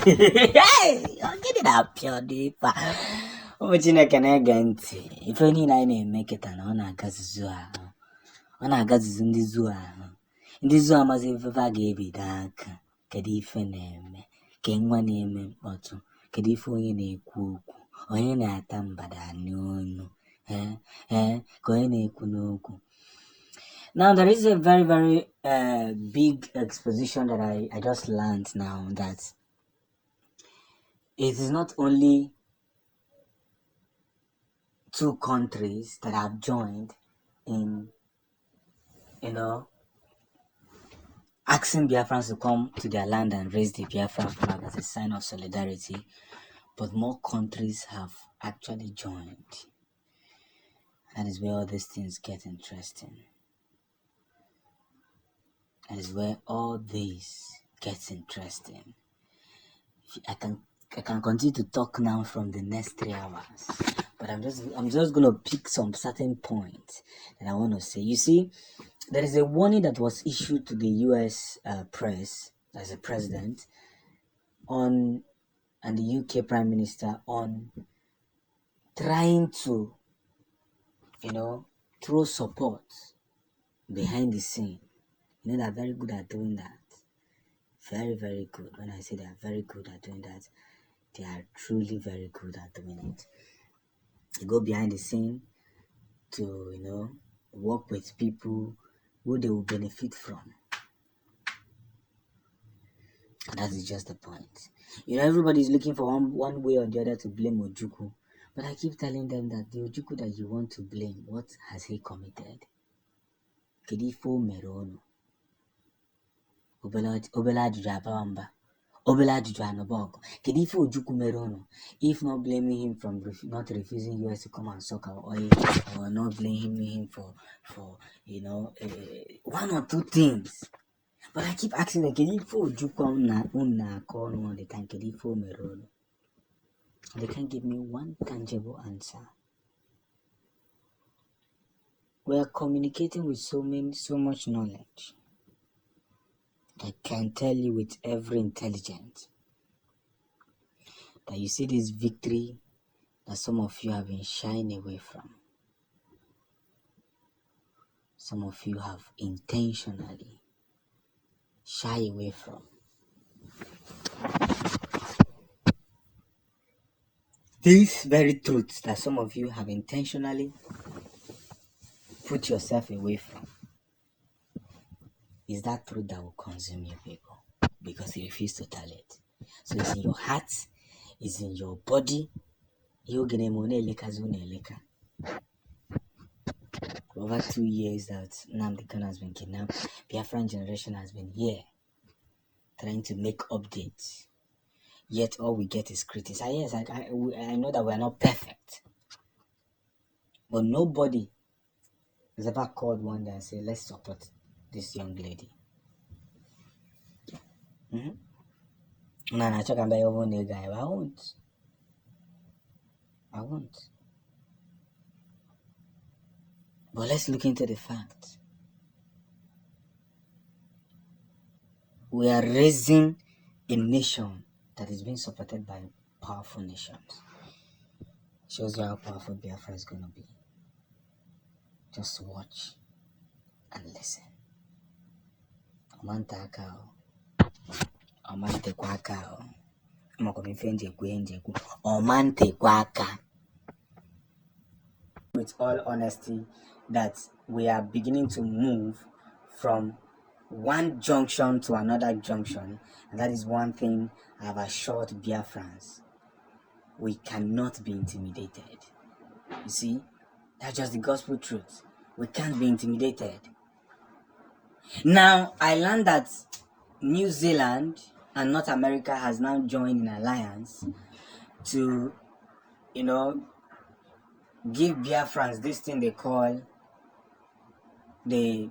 Hey, get it up, your deeper. Umechina kenegenti. If any nine make it an honor gazua. Honor gazis in the zua. In the zua must if I gave it dark. Kedife name. King one name or two. Kedifo in a cook. Or in a tambada no. Go in a kunoku. Now there is a very, very big exposition that I just learned now that it is not only two countries that have joined in, asking Biafrans to come to their land and raise the Biafran flag as a sign of solidarity, but more countries have actually joined. That is where all these things get interesting. That is where all this gets interesting. I can continue to talk now from the next 3 hours, but I'm just gonna pick some certain points that I want to say. You see, there is a warning that was issued to the U.S. press as a president and the U.K. Prime Minister on trying to, throw support behind the scene. They're very good at doing that. Very, very good. When I say they are very good at doing that, they are truly very good at doing it. They go behind the scene to, work with people who they will benefit from. And that is just the point. Everybody is looking for one way or the other to blame Ojukwu. But I keep telling them that the Ojukwu that you want to blame, what has he committed? Kedifo merono. Obela Jujabamba. Obela Jujanobogo. Kedifo Ojukwu merono. If not blaming him from not refusing US to come and suck our oil, or not blaming him for one or two things. But I keep asking them, Kedifo Ojukwu unna call all the time, Kedifo merono. They can't give me one tangible answer. We are communicating with so much knowledge. I can tell you with every intelligence that you see this victory that some of you have been shying away from. Some of you have intentionally shy away from. These very truths that some of you have intentionally put yourself away from is that truth that will consume you people because you refuse to tell it. So it's in your heart, it's in your body. Over 2 years that Nnamdi Kanu has been kidnapped, Biafran generation has been here trying to make updates. Yet all we get is criticism. Yes, I know that we are not perfect. But nobody has ever called one day and said, let's support this young lady. I won't. But let's look into the facts. We are raising a nation that is being supported by powerful nations. Shows you how powerful Biafra is going to be. Just watch and listen. With all honesty, that we are beginning to move from one junction to another junction, and that is one thing I have assured Biafrans. We cannot be intimidated. You see, that's just the gospel truth. We can't be intimidated. Now, I learned that New Zealand and North America has now joined in alliance to, give Biafrans this thing they call the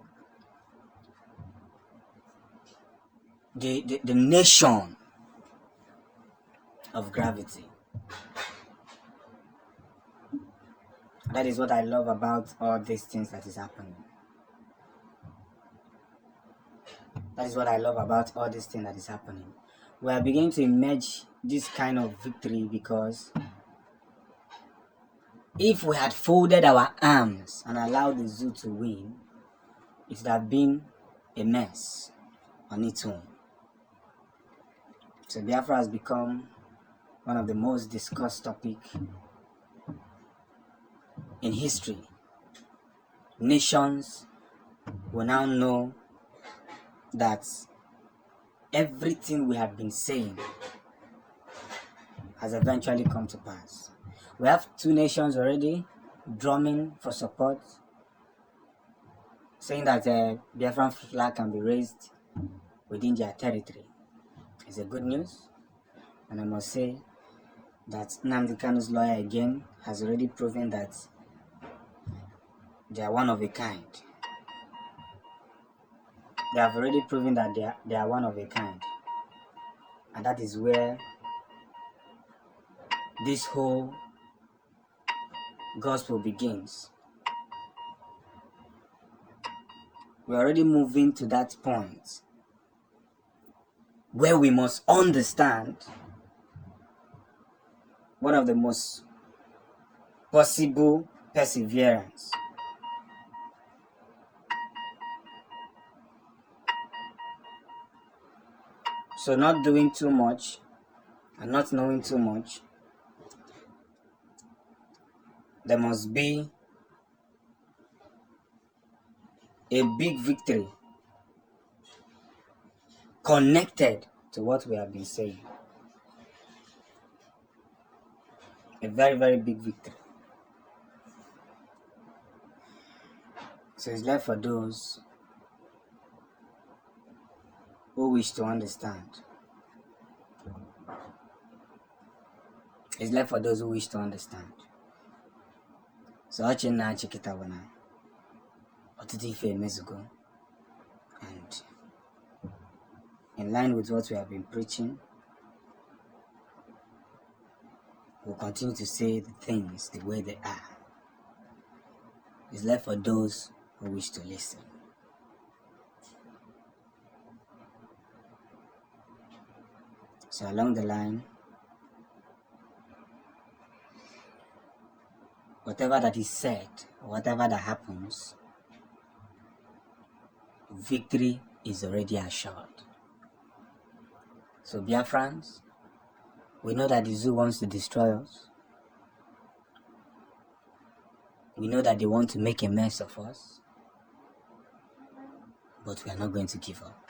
nation of gravity. That is what I love about all these things that is happening. That is what I love about all this thing that is happening. we are beginning to emerge this kind of victory because if we had folded our arms and allowed the zoo to win, it would have been a mess on its own. So Biafra has become one of the most discussed topics in history. Nations will now know that everything we have been saying has eventually come to pass. We have 2 nations already drumming for support, saying that Biafran flag can be raised within their territory. It's a good news, and I must say that Nnamdi Kanu's lawyer again has already proven that they are one of a kind. They have already proven that they are one of a kind, and that is where this whole gospel begins. We're already moving to that point where we must understand one of the most possible perseverance. So not doing too much and not knowing too much, there must be a big victory connected to what we have been saying. A very, very big victory. So it's left for those who wish to understand. It's left for those who wish to understand. So Ochina Chikitawana, Otiti Mezugo, and in line with what we have been preaching, we'll continue to say the things the way they are. It's left for those who wish to listen. So along the line, whatever that is said, whatever that happens, victory is already assured. So Biafrans, we know that the zoo wants to destroy us. We know that they want to make a mess of us. But we are not going to give up.